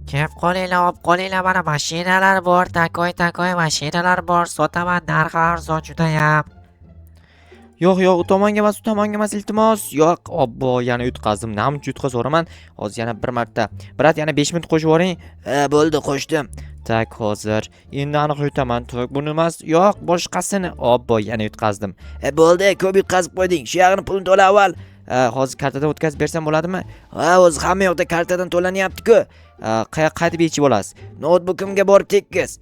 Kelib qolinglar, olib qolinglar, mana mashinalar bor, takoy mashinalar bor, sotaman, narxi arzon judayam. Yo'q, u tomonga emas, iltimos. Yo'q, obbo, yana yutqazdim. Namcha yutqazaveraman. Hozir yana bir marta. Brat, yana 5 minut qo'shib yuboring. Bo'ldi, qo'shdim. Tak, hozir. Endi aniq yutaman. Tak, buni emas. Yo'q, boshqasini. Obbo, yana yutqazdim. Bo'ldi, ko'p yutqazib qo'yding. Shu yog'ini pulni to'la avval. Hozir kartadan o'tkazib bersam bo'ladimi? Hozir hamma yoqda kartadan to'lanyapti-ku. Qaytib yechib olasiz. Noutbukimga borib tekkiz.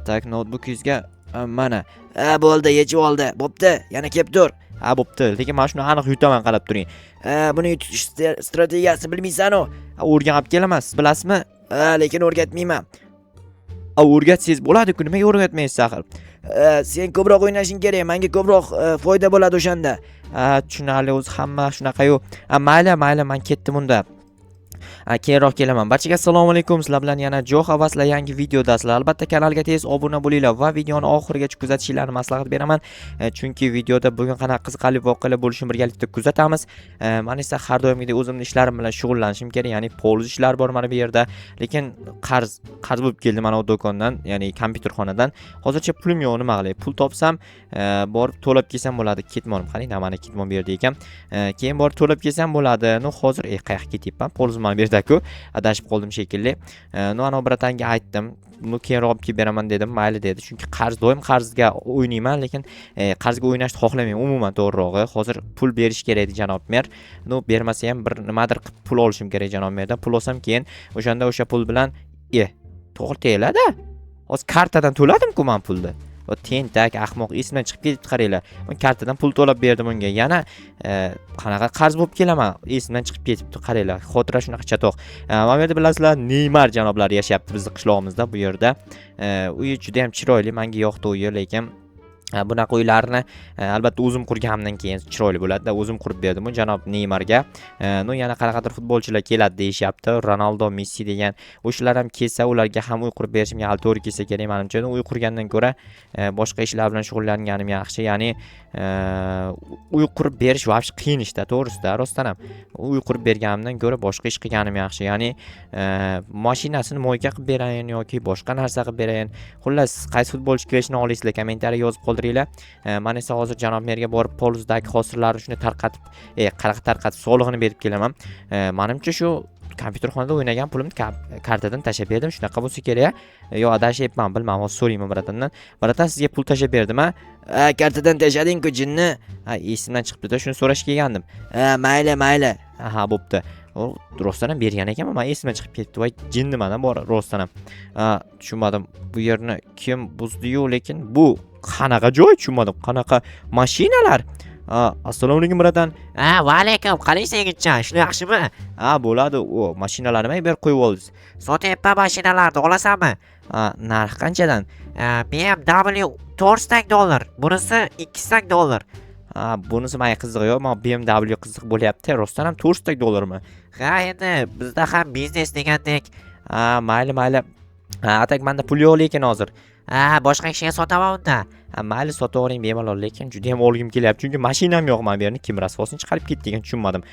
Tak, noutbukingizga mana. Bo'ldi, yechib oldi. Bo'pti, yana kelib tur. Bo'pti, lekin men shuni aniq yutaman, qarab turing. Buni yutish strategiyasini bilmaysan-ku. O'rganib kelaman, siz bilasizmi? Lekin o'rgatmayman. O'rgatsangiz bo'ladi-ku, nimaga o'rgatmaysiz axir? Sen ko'proq o'ynashing kerak, menga ko'proq foyda bo'ladi o'shanda. Tushunarli, o'zi hamma shunaqa-yu. Mayli, men ketdim unda. Keyinroq kelaman. Barchaga assalomu alaykum. Sizlar bilan yana Jo Havaslar yangi videodasizlar. Albatta kanalga tez obuna bo'linglar va videoni oxirigacha kuzatishingizni maslahat beraman. Chunki videoda bugun qanaqa qiziqarli voqealar bo'lishini birgalikda kuzatamiz. Men esa har doimgidek o'zimning ishlarim bilan shug'ullanishim kerak, ya'ni poliz ishlar bor mana bu yerda. Lekin qarz bo'lib keldi mana bu do'kondan, ya'ni kompyuterxonadan. Hozircha pulim yo'q, nima qilay? Pul topsam, borib to'lab kelsam bo'ladi. Ketmonim, qarang, mana ketmon bu yerda ekan. Keyin borib to'lab kelsam bo'ladi. Hozir qayoqqa ketyapman? Poliz mana bu yerda-ku. Adashib qoldim shekilli. Ana bratanga aytdim. Buni keyinroq olib kelib beraman dedim. Mayli dedi. Chunki doim qarzga o'ynayman, lekin qarzga o'ynashni xohlamayman umuman, to'g'rirog'i. Hozir pul berish kerak edi janob mer. Bermasa ham bir nimadir qilib pul olishim kerak janob merdan. Pul olsam keyin o'sha pul bilan to'g'ri tegiladi. Hozir kartadan to'ladim-ku men pulni. Tentak, ahmoq, esimdan chiqib ketibdi, qaranglar. Men kartadan pul to'lab berdim unga. Yana qanaqa qarz bo'lib kelaman, esimdan chiqib ketibdi, qaranglar. Xotira shunaqa chatoq. Mana bu yerda bilasizlar, Neymar janoblari yashayapti bizning qishlog'imizda bu yerda. Uyi juda ham chiroyli, menga yoqdi uyi, lekin bunaqa uylarni albatta o'zim qurganimdan keyin chiroyli bo'ladi-da. O'zim qurib berdim u janob Neymarga. Yana qanaqadir futbolchilar keladi deyishyapti. Ronaldo, Messi degan. O'shalar ham kelsa, ularga ham uy qurib berishimga to'g'ri kelsa kerak menimcha. Uy qurgandan ko'ra boshqa ishlar bilan shug'ullanganim yaxshi. Ya'ni uy qurib berish vobshe qiyin ishda, to'g'risida, rostdan ham. Uy qurib berganimdan ko'ra boshqa ish qilganim yaxshi. Ya'ni mashinasini mo'yka qilib berayin yoki boshqa narsa qilib berayin. Xullas, qaysi futbolchi kelishini olaysizlar, kommentariya yozib qoldiringlar. Men esa hozir janob merga borib polizdagi hosillarni shuni tarqatib solig'ini berib kelaman. Menimcha shu kompyuterxonada o'ynagan pulimni kartadan tashab berdim. Shunaqa bo'lsa kerak. Yo, adashyapman, bilmayman, hozir so'rayman bratandan. Bratan, sizga pul tashab berdim-a? Kartadan tashading-ku, jinni. Esimdan chiqibdi-da, shuni so'rash kelgandim. Mayli. Bo'pti. Rostdan ham bergan ekanman, men esimdan chiqib ketdi. Voy, jinni mana bor rostdan ham. Tushunmadim. Bu yerni kim buzdi-yu, lekin bu qanaqa joy, tushunmadim. Qanaqa mashinalar? Assalomu alaykum bratan. Va alaykum, qalaysiz yigitjon, shuni yaxshimi? Bo'ladi. Mashinalarni nimaga berib qo'yib oldingiz? Sotyapman mashinalarni, olasanmi? Narxi qanchadan? BMW $400. Bunisi $200. Bunisi menga qiziq yo'q, men BMW qiziq bo'lyapti. Rostdan ham $400mi? Ha, endi bizda ham biznes degandek. Mayli. Atak menda pul yo'q lekin hozir. Boshqa kishiga sotaman unda. Mayli, sotavering bemalol, lekin juda ham olgim kelyapti. Chunki mashinam yo'q mana bu yerni. Kim rasvosini chiqarib ketdi degan tushunmadim.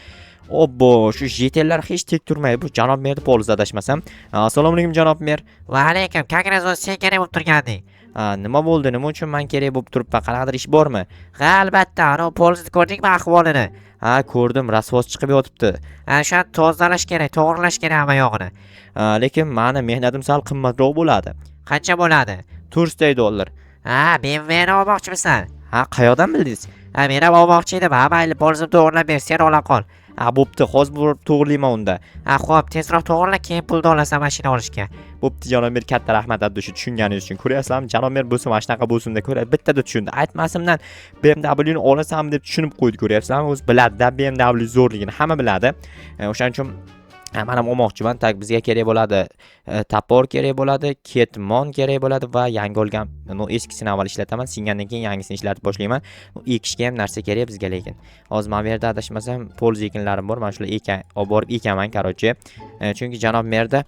Obbo, shu jetellar hech tek turmaydi. Bu janob merni polizda adashmasam. Assalomu alaykum janob mer. Va alaykum, kakrazon sen kerak bo'lib turganding. Nima bo'ldi? Nima uchun men kerak bo'lib turibman? Qanaqadir ish bormi? Ha, albatta, ana polizni ko'rdingmi ahvolini? Ko'rdim, rasvos chiqib yotibdi. Shuni tozalash kerak, to'g'rilash kerak hamma yog'ini. Lekin meni mehnatim sal qimmatroq bo'ladi. Qancha bo'ladi? $400. BMWni olmoqchimisan? Qayoqdan bildingiz? Men ham olmoqchi edim. Mayli, polizimni to'g'irlab ber, sen ola qol. Bo'pti, hozir borib to'g'rilayman unda. Xo'p, tezroq to'g'irla, keyin pulni olasan mashina olishga. Bo'pti janob mer, katta rahmat shu tushunganingiz uchun. Ko'ryapsizlarmi, janob mer bo'lsa mana shunaqa bo'lsin deb ko'radi. Bittada tushundi. Aytmasimdan BMW ni olasan deb tushunib qo'ydi, ko'ryapsizlarmi? O'zi biladi-da BMW zo'rligini, hamma biladi. O'shaning uchun men ham olmoqchiman. Bizga kerak bo'ladi, tapor kerak bo'ladi, ketmon kerak bo'ladi va yangi olgan, eskisini avval ishlataman, singandan keyin yangisini ishlatib boshlayman. Ekishga ham narsa kerak bizga, lekin hozir men bu yerda adashmasam poliz ekinlarim bor. Men shular olib borib ekaman, qarochi. Chunki janob merda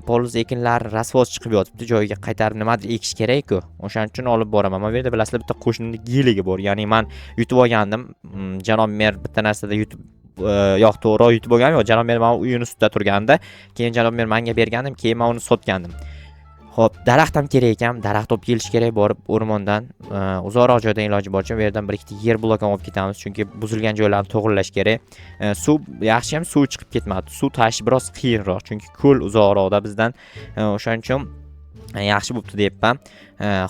poliz ekinlari rasvos chiqib yotibdi, joyiga qaytarib nimadir ekish kerak-ku. O'shaning uchun olib boraman. Men bu yerda bilasizlar, bitta qo'shnimning yeligi bor. Ya'ni men yutib olgandim. Janob mer bitta narsada yutib yo'q, to'g'ri yutib bo'lgan yo'q. Janob mer men uyini ustida turganda, keyin janob mer menga bergandim, keyin men uni sotgandim. Xo'p, daraxt ham kerak ekan, daraxt olib kelish kerak, borib o'rmondan uzoqroq joydan iloji boricha bu yerdan bir ikkita yer blokini olib ketamiz, chunki buzilgan joylarni to'g'irlash kerak. Suv yaxshi ham suv chiqib ketmadi. Suv tashish biroz qiyinroq, chunki ko'l uzoqroqda bizdan. O'shaning uchun yaxshi bo'pti deyapman.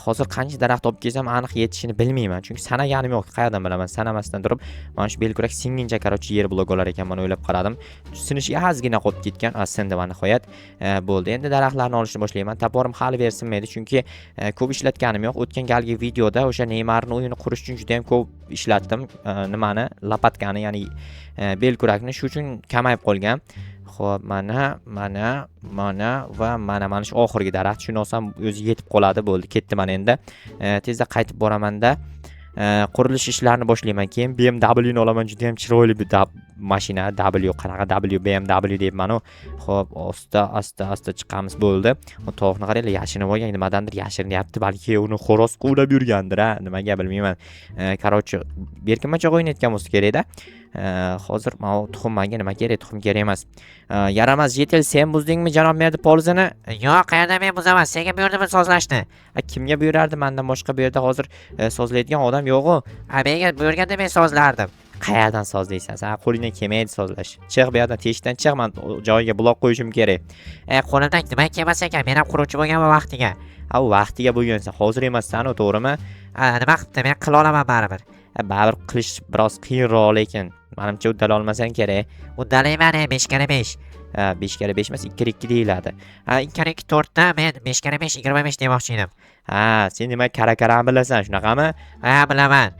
Hozir qancha daraxt olib kelsam aniq yetishini bilmayman, chunki sanaganim yo'q. Qayerdan bilaman? Sanamasdan turib, mana shu belkurak singincha qarochi yer blok olar ekanman o'ylab qaradim. Sinishiga ozgina qolib ketgan, sindi va nihoyat bo'ldi. Endi daraxtlarni olishni boshlayman. Taporim hali bersinmaydi, chunki ko'p ishlatganim yo'q. O'tgan galgi videoda o'sha Neymarning uyini qurish uchun juda ham ko'p ishlatdim. Nimani? Lopatkani, ya'ni belkurakni, shu uchun kamayib qolgan. Xo'p, mana va mana shu oxirgi daraxt. Shuni olsam o'zi yetib qoladi, bo'ldi. Ketdim endi. Tezda qaytib boraman-da qurilish ishlarini boshlayman. Keyin BMW ni olaman. Juda ham chiroyli bir mashina. W qanaqa W, BMW deyapman-ku. Xo'p, asta chiqamiz, bo'ldi. O tovuqni qaranglar, yashinib olgan, nimadandir yashirinyapti. Balki uni xo'roz quvlab yurgandir-a, nimaga bilmayman. Qarochi, berkinmachoq o'ynayotgan bo'lsa kerak-da. Hozir men tuxum menga nima kerak? Tuxum kerak emas. Yaramas yetel, sen buzdingmi janob merdi polizini? Yo'q, qayerda men buzaman. Senga buyurdimmi sozlashni? Kimga buyurardi? Mendan boshqa bu yerda hozir sozlaydigan odam yo'q-ku. Menga buyurganda men sozlardim. Qayerdan sozlaysan? Sen qo'lingdan kelmaydi sozlash. Chiq bu yerdan, teshikdan chiq, men joyiga blok qo'yishim kerak. Qo'limdan nima kelmas ekan? Men ham quruvchi bo'lganman vaqtiga. U vaqtiga bo'lgansan, hozir emassan, to'g'rimi? Nima qilibdi? Men qila olaman baribir. Baribir qilish biroz qiyinroq, lekin menimcha uddala olmasang kerak. Uddalayman, 5x5. 5x5 emas, 2x2 deyiladi. 2x2 4 da, men 5x5 25 demoqchi edim. Sen demak kara-karani bilasan, shunaqami? Bilaman.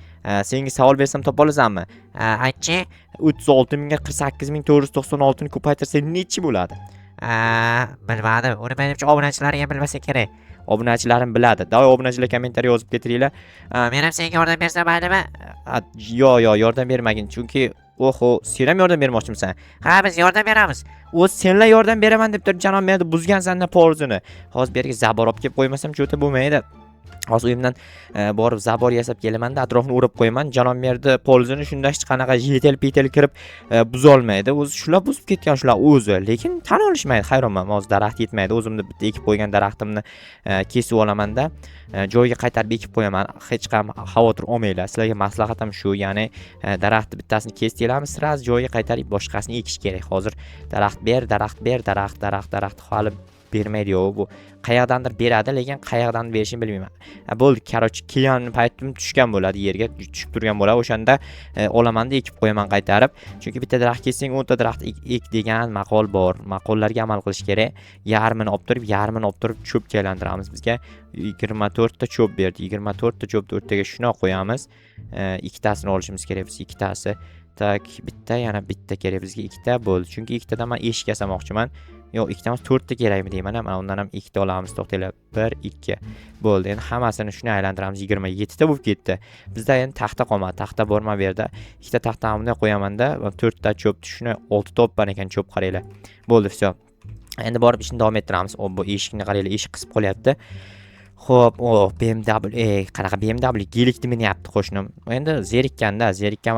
Senga savol bersam topa olasanmi? Aytchi. 36 mingga 48496 ni ko'paytirsang nechi bo'ladi? Bilmadim. Uni menimcha obunachilar ham bilmasa kerak. Obunachilarim biladi. Davay obunachilar kommentariy yozib ketiringlar. Men ham senga yordam bersam maylimi? Yo'q, yordam bermagin, chunki sen ham yordam bermoqchimisan? Biz yordam beramiz. Senlar yordam beraman deb turib janob meni buzgansan-da polizini. Hozir bu yerga zabor olib kelib qo'ymasam cho'ta bo'lmaydi. Hozir uyimdan borib zabor yasab kelaman-da, atrofini o'rab qo'yaman. Janob merdi polizini shunda hech qanaqa yetel-petel kirib buzolmaydi. O'zi shular buzib ketgan shular o'zi, lekin tan olishmaydi. Hayronman, hozir daraxt yetmaydi. O'zimni bitta ekib qo'ygan daraxtimni kesib olaman-da, joyiga qaytarib ekib qo'yaman. Hech qanday xavotir olmanglar. Sizlarga maslahatim shu, ya'ni daraxtni bittasini kesib kelamiz, sraz joyiga qaytarib boshqasini ekish kerak. Hozir daraxt daraxt hali bermaydi-yu, bu qayoqdandir beradi, lekin qayoqdan berishini bilmayman. Bo'ldi, qarochi keyin paytim tushgan bo'ladi, yerga tushib turgan bo'ladi. O'shanda olaman-da ekib qo'yaman qaytarib. Chunki bitta daraxt kessang 10 ta daraxt ek degan maqol bor. Maqollarga amal qilish kerak. Yarmini olib turib cho'pga aylantiramiz. Bizga 24 ta cho'p berdi. 24 ta cho'pni o'rtaga shuna qo'yamiz. Ikkitasini olishimiz kerak biz, ikkitasi. Tak, bitta, yana bitta kerak bizga, ikkita bo'ldi. Chunki ikkitadan men eshik yasamoqchiman. Yo'q, ikkitamas 4 ta kerakmi deyman. Mana undan ham ikkita olamiz. To'xtanglar. 1 2 bo'ldi. Endi hammasini shuni aylantiramiz. 27 ta bo'lib ketdi. Bizda endi taxta qolmadi. Taxta borma bu yerda. Ikkita taxtani bunday qo'yaman-da, 4 ta cho'pni shuni 6 ta olibman ekan cho'p, qaranglar. Bo'ldi, vse. Endi borib ishni davom ettiramiz. Bu eshikni qaranglar, eshik qisib qolyapti. Xo'p, BMW, qanaqa BMW gelikni minyapti qo'shnim. Endi zerikkan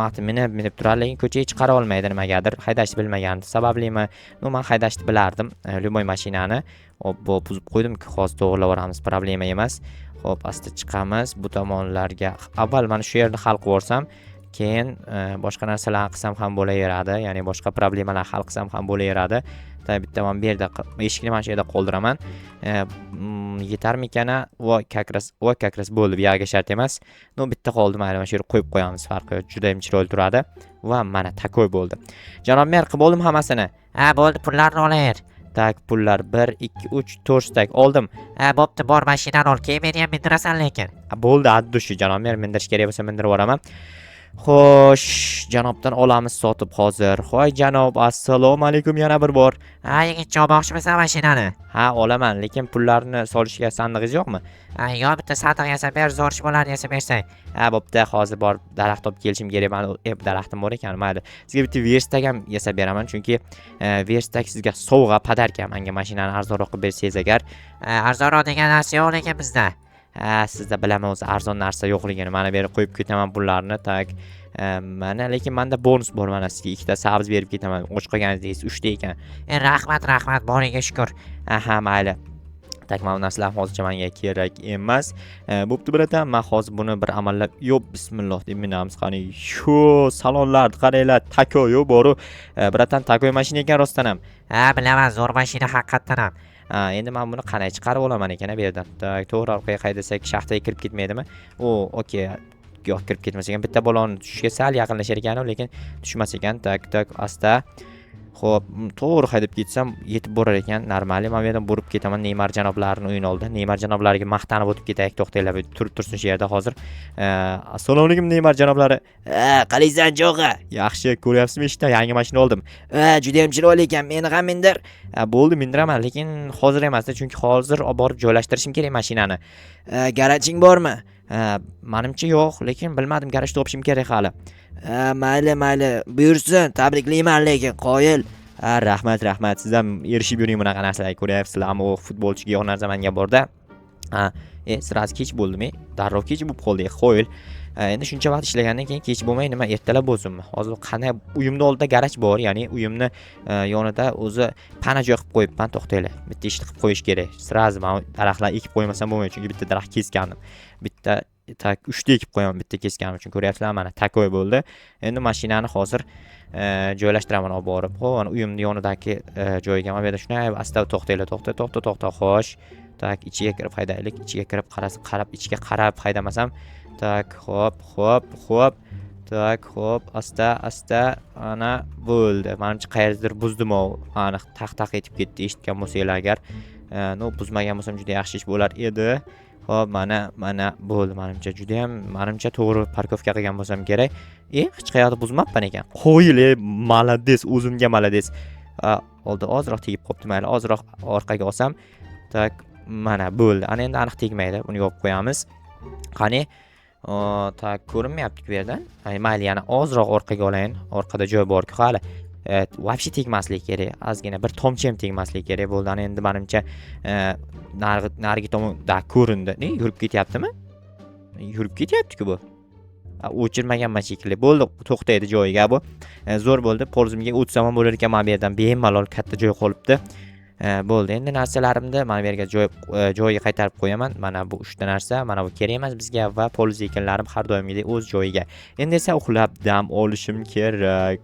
vaqti minib turar, lekin ko'chaga chiqara olmaydi nimagadir. Haydashni bilmagani sabablimi? Men haydashni bilardim, любой mashinani. Bu buzib qo'ydim-ku, hozir to'g'rilab olamiz, problema emas. Xo'p, asta chiqamiz bu tomonlarga. Avval mana shu yerni hal qilib olsam, keyin boshqa narsalarni qilsam ham bo'laveradi, ya'ni boshqa problemalarni hal qilsam ham bo'laveradi. Bitta men bu yerda eshikni mana shu yerda qoldiraman. Yetarmikan? Kakras bo'ldi, bu yerga shart emas. Bitta qoldi, mayli, mana shu yerga qo'yib qo'yamiz, farqi yo'q, juda ham chiroyli turadi. Va mana takoy bo'ldi. Janob mer, qilib bo'ldim hammasini. Bo'ldi, pullarni olaver. Tak, pullar 1 2 3 4 stak oldim. Bo'pti, bor mashinani ol, keyin meni ham mindirasan lekin. Bo'ldi, addushi janob mer, mindirish kerak bo'lsa mindirib yuboraman. Xo'sh, janobdan olamiz sotib hozir. Hoy janob, assalomu alaykum yana bir bor. Yigitcha, olmoqchimisan mashinani? Olaman, lekin pullarni solishga sandig'ingiz yo'qmi? Yo'q, bitta sandiq yasab ber, zo'r ishlarni yasab bersang. Bo'pti, hozir borib daraxt olib kelishim kerak. Men daraxtim bor ekan, mayli. Sizga bitta verstak ham yasab beraman, chunki verstak sizga sovg'a, podarka. Menga mashinani arzonroq qilib bersangiz agar. Arzonroq degan narsa yo'q lekin bizda. Ha, sizda bilaman o'zi arzon narsa yo'qligini. Mana berib qo'yib ketaman pullarni. Tak. Mana lekin menda bonus bor, mana sizga ikkita sabz berib ketaman. Och qolganingiz 3 ta ekan. Rahmat, boriga shukur. Aha, mayli. Tak, mana bu narsalar hozircha menga kerak emas. Bo'pti bratan, men hozir buni bir amallab, yo bismillah deb minamiz qani. Shu salonlarni qaranglar, takoyo boru. Bratan, takoy mashina ekan rostdan ham. Ha, bilaman, zo'r mashina haqiqatdan ham. Endi men buni qanday chiqarib olaman ekan bu yerdan? Tak, to'g'ri orqaga qaydasak shaxtaga kirib ketmaydimi? Okey. Yo'q, kirib ketmas ekan. Bitta balon tushga sal yaqinlashar ekan, lekin tushmas ekan. Tak, asta. Xo'p, to'g'ri haydab ketsam yetib borar ekan. Normali, men bu yerdan borib ketaman Neymar janoblarining o'yin oldida. Neymar janoblariga maqtanib o'tib ketaylik, to'xtanglar, turib tursin shu yerda hozir. Assalomu alaykum Neymar janoblari. Qalaysan cho'g'a? Yaxshi, ko'ryapsizmi ishda yangi mashina oldim. Juda ham chiroyli ekan. Meni ham mindir. Bo'ldi, mindiraman, lekin hozir emas, chunki hozir olib borib joylashtirishim kerak mashinani. Garajing bormi? Menimcha yo'q, lekin bilmadim, garaj topishim kerak hali. Mayli. Buyursin. Tabriklayman lekin qoyil. Rahmat. Siz ham erishib yuring bunaqa narsalarga, ko'ryapsizlar, ammo futbolchiga yo'q narsa menga borda. Sirasi kech bo'ldimi? Darrov kech bo'lib qoldi, qo'yil. Endi shuncha vaqt ishlagandan keyin kech bo'lmay nima ertalab bo'lsinmi? Hozir qanday uyimni oldida garaj bor, ya'ni uyimni yonida o'zi pana joy qilib qo'yibman, to'xtanglar. Bitta ishni qilib qo'yish kerak. Sirasi men daraxtlar ekib qo'ymasam bo'lmaydi, chunki bitta daraxt kesgandim. Bitta 3 ta ekib qo'yaman, bitta kesganim uchun, ko'ryapsizlar, mana takoy bo'ldi. Endi mashinani hozir joylashtiraman olib borib. Xo'p, mana uyimni yonidagi joyga men bu yerda shunday asta to'xtanglar, to'xta, xo'sh. Tak, ichiga kirib haydaylik. Ichiga kirib ichiga qarab haydamasam. Tak, xo'p. Tak, xo'p, asta. Ana bo'ldi. Menimcha qayerdir buzdim o. Aniq taq etib ketdi, eshitgan bo'lsanglar agar. Buzmagan bo'lsam juda yaxshi ish bo'lar edi. Xo'p, mana bo'ldi. Menimcha to'g'ri parkovka qilgan bo'lsam kerak. Hech qayerda buzmabman ekan. Qo'yil, malades, o'zimga malades. Oldi ozroq tegib qopti, mayli, ozroq orqaga olsam. Tak, mana bo'ldi. Ana endi aniq tegmaydi. Buni yopib qo'yamiz. Qani? Tak, ko'rinmayapti bu yerdan. Mayli, yana ozroq orqaga olayin. Orqada joy bor-ku hali. Vobshe tegmasligi kerak. Ozgina bir tomchi ham tegmasligi kerak bo'ldi. Ana endi menimcha narigi tomonda ko'rindi. Yurib ketyaptimi? Yurib ketyapti-ku bu. O'chirmaganman shekilli. Bo'ldi, to'xtaydi joyiga bu. Zo'r bo'ldi. Polzimga o'tsam ham bo'lar ekan, men bu yerdan bemalol katta joy qolibdi. Bo'ldi. Endi narsalarimni mana bu yerga joyiga qaytarib qo'yaman. Mana bu 3 ta narsa, mana bu kerak emas bizga va poliz ekinlarim har doimgidek o'z joyiga. Endi esa uxlab dam olishim kerak.